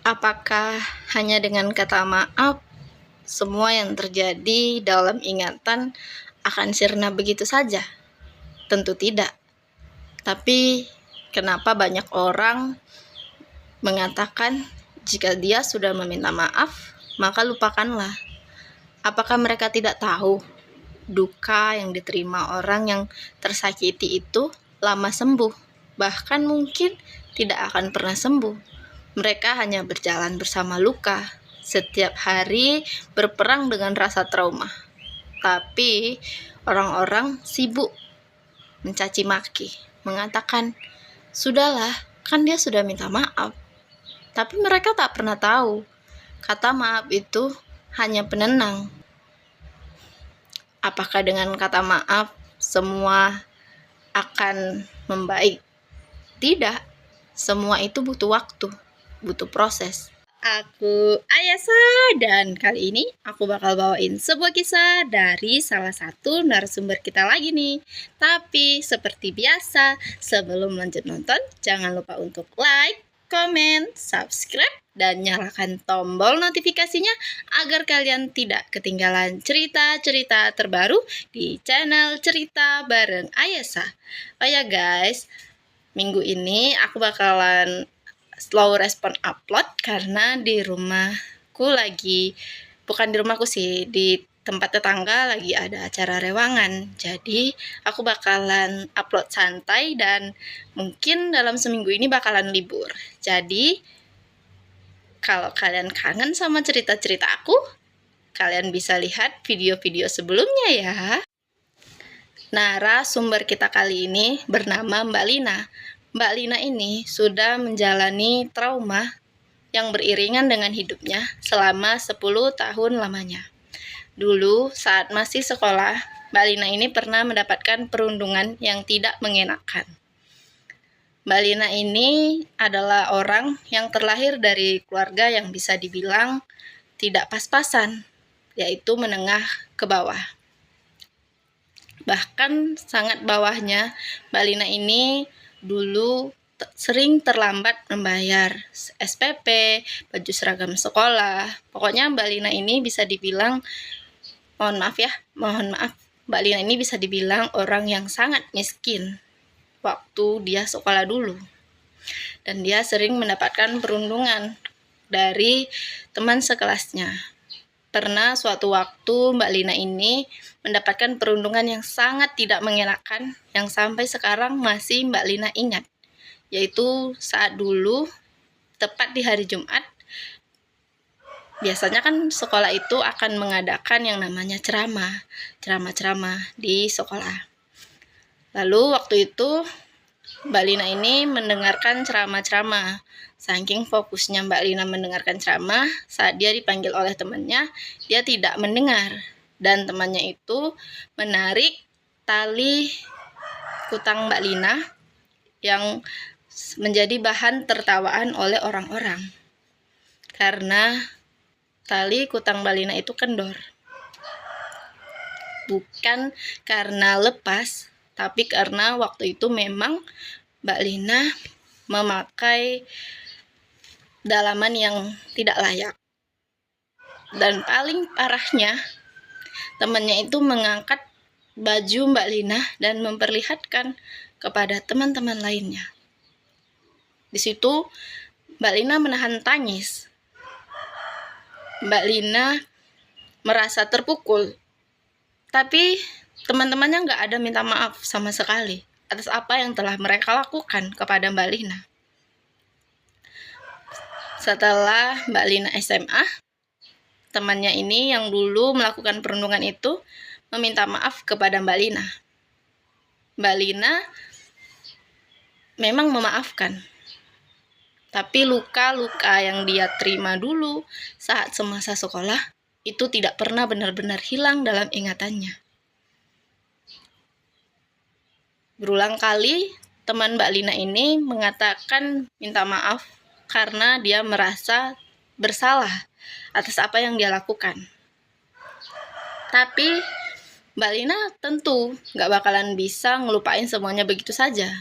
Apakah hanya dengan kata maaf, semua yang terjadi dalam ingatan akan sirna begitu saja? Tentu tidak. Tapi kenapa banyak orang mengatakan jika dia sudah meminta maaf, maka lupakanlah. Apakah mereka tidak tahu duka yang diterima orang yang tersakiti itu lama sembuh, bahkan mungkin tidak akan pernah sembuh. Mereka hanya berjalan bersama luka, setiap hari berperang dengan rasa trauma. Tapi orang-orang sibuk mencaci maki, mengatakan, "Sudahlah, kan dia sudah minta maaf." Tapi mereka tak pernah tahu, kata maaf itu hanya penenang. Apakah dengan kata maaf semua akan membaik? Tidak. Semua itu butuh waktu, butuh proses. Aku Ayasa, dan kali ini aku bakal bawain sebuah kisah dari salah satu narasumber kita lagi nih. Tapi seperti biasa, sebelum lanjut nonton, jangan lupa untuk like, komen, subscribe, dan nyalakan tombol notifikasinya agar kalian tidak ketinggalan cerita-cerita terbaru di channel Cerita Bareng Ayasa. Oh ya guys, minggu ini aku bakalan slow respon upload karena di rumahku lagi, bukan di rumahku sih, di tempat tetangga lagi ada acara rewangan. Jadi aku bakalan upload santai dan mungkin dalam seminggu ini bakalan libur. Jadi kalau kalian kangen sama cerita-cerita aku, kalian bisa lihat video-video sebelumnya ya. Narasumber kita kali ini bernama Mbak Lina. Mbak Lina ini sudah menjalani trauma yang beriringan dengan hidupnya selama 10 tahun lamanya. Dulu saat masih sekolah, Mbak Lina ini pernah mendapatkan perundungan yang tidak mengenakan. Mbak Lina ini adalah orang yang terlahir dari keluarga yang bisa dibilang tidak pas-pasan, yaitu menengah ke bawah. Bahkan sangat bawahnya, Mbak Lina ini dulu sering terlambat membayar SPP, baju seragam sekolah. Pokoknya Mbak Lina ini bisa dibilang, mohon maaf, Mbak Lina ini bisa dibilang orang yang sangat miskin waktu dia sekolah dulu. Dan dia sering mendapatkan perundungan dari teman sekelasnya. Pernah suatu waktu Mbak Lina ini mendapatkan perundungan yang sangat tidak mengenakan, yang sampai sekarang masih Mbak Lina ingat. Yaitu saat dulu, tepat di hari Jumat, biasanya kan sekolah itu akan mengadakan yang namanya ceramah di sekolah. Lalu waktu itu Mbak Lina ini mendengarkan ceramah. Saking fokusnya Mbak Lina mendengarkan ceramah, saat dia dipanggil oleh temannya, dia tidak mendengar. Dan temannya itu menarik tali kutang Mbak Lina yang menjadi bahan tertawaan oleh orang-orang. Karena tali kutang Mbak Lina itu kendor. Bukan karena lepas, tapi karena waktu itu memang Mbak Lina memakai dalaman yang tidak layak. Dan paling parahnya, temannya itu mengangkat baju Mbak Lina dan memperlihatkan kepada teman-teman lainnya. Di situ Mbak Lina menahan tangis. Mbak Lina merasa terpukul. Tapi teman-temannya nggak ada minta maaf sama sekali atas apa yang telah mereka lakukan kepada Mbak Lina. Setelah Mbak Lina SMA, temannya ini yang dulu melakukan perundungan itu meminta maaf kepada Mbak Lina. Mbak Lina memang memaafkan, tapi luka-luka yang dia terima dulu saat semasa sekolah itu tidak pernah benar-benar hilang dalam ingatannya. Berulang kali teman Mbak Lina ini mengatakan minta maaf karena dia merasa bersalah atas apa yang dia lakukan. Tapi Mbak Lina tentu gak bakalan bisa ngelupain semuanya begitu saja.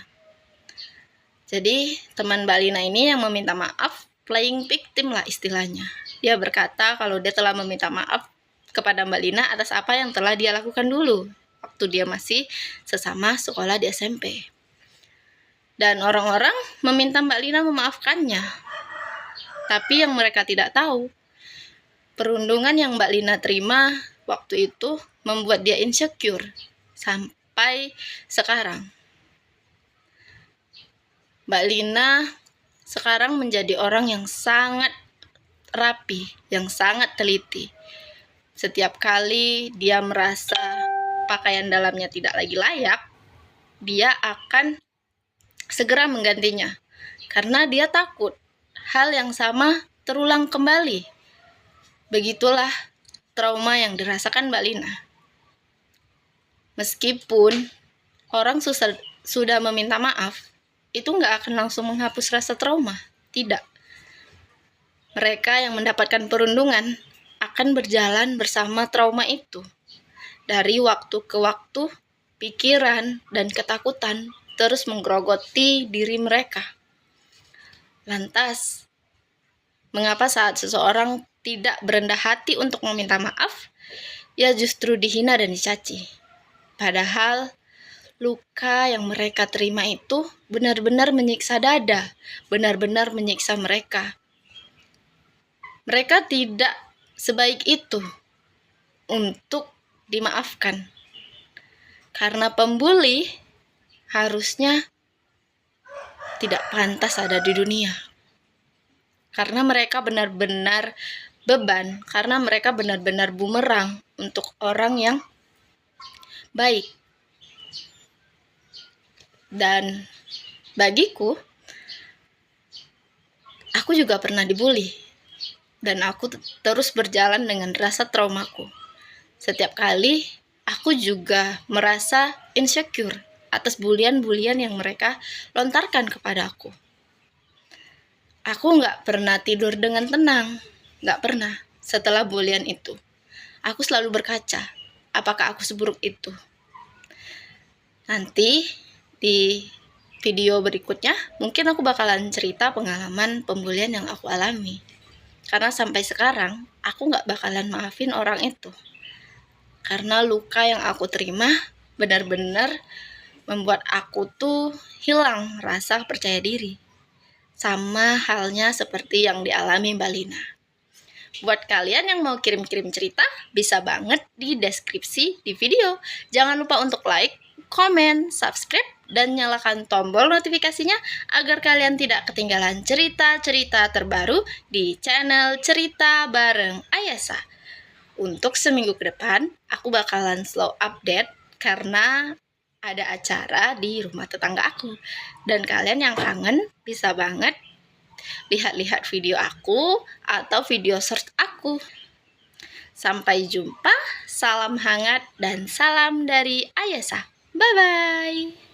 Jadi teman Mbak Lina ini yang meminta maaf playing victim lah istilahnya. Dia berkata kalau dia telah meminta maaf kepada Mbak Lina atas apa yang telah dia lakukan dulu waktu dia masih sesama sekolah di SMP. Dan orang-orang meminta Mbak Lina memaafkannya. Tapi yang mereka tidak tahu, perundungan yang Mbak Lina terima waktu itu membuat dia insecure sampai sekarang. Mbak Lina sekarang menjadi orang yang sangat rapi, yang sangat teliti. Setiap kali dia merasa pakaian dalamnya tidak lagi layak, dia akan segera menggantinya. Karena dia takut hal yang sama terulang kembali. Begitulah trauma yang dirasakan Mbak Lina. Meskipun orang sudah meminta maaf, itu nggak akan langsung menghapus rasa trauma. Tidak. Mereka yang mendapatkan perundungan akan berjalan bersama trauma itu. Dari waktu ke waktu, pikiran dan ketakutan terus menggerogoti diri mereka. Lantas, mengapa saat seseorang tidak berendah hati untuk meminta maaf, ia justru dihina dan dicaci? Padahal luka yang mereka terima itu benar-benar menyiksa dada, benar-benar menyiksa mereka. Mereka tidak sebaik itu untuk dimaafkan. Karena pembuli harusnya tidak pantas ada di dunia. Karena mereka benar-benar beban, karena mereka benar-benar bumerang untuk orang yang baik. Dan bagiku, aku juga pernah dibully. Dan aku terus berjalan dengan rasa traumaku. Setiap kali, aku juga merasa insecure atas bulian-bulian yang mereka lontarkan kepada aku. Aku gak pernah tidur dengan tenang. Gak pernah setelah bulian itu. Aku selalu berkaca, apakah aku seburuk itu? Nanti di video berikutnya mungkin aku bakalan cerita pengalaman pembulian yang aku alami. Karena sampai sekarang aku gak bakalan maafin orang itu. Karena luka yang aku terima benar-benar membuat aku tuh hilang rasa percaya diri. Sama halnya seperti yang dialami Mbak Lina. Buat kalian yang mau kirim-kirim cerita, bisa banget di deskripsi di video. Jangan lupa untuk like, komen, subscribe, dan nyalakan tombol notifikasinya agar kalian tidak ketinggalan cerita-cerita terbaru di channel Cerita Bareng Ayasa. Untuk seminggu ke depan, aku bakalan slow update karena ada acara di rumah tetangga aku. Dan kalian yang kangen bisa banget lihat-lihat video aku atau video short aku. Sampai jumpa, salam hangat dan salam dari Ayasa. Bye-bye.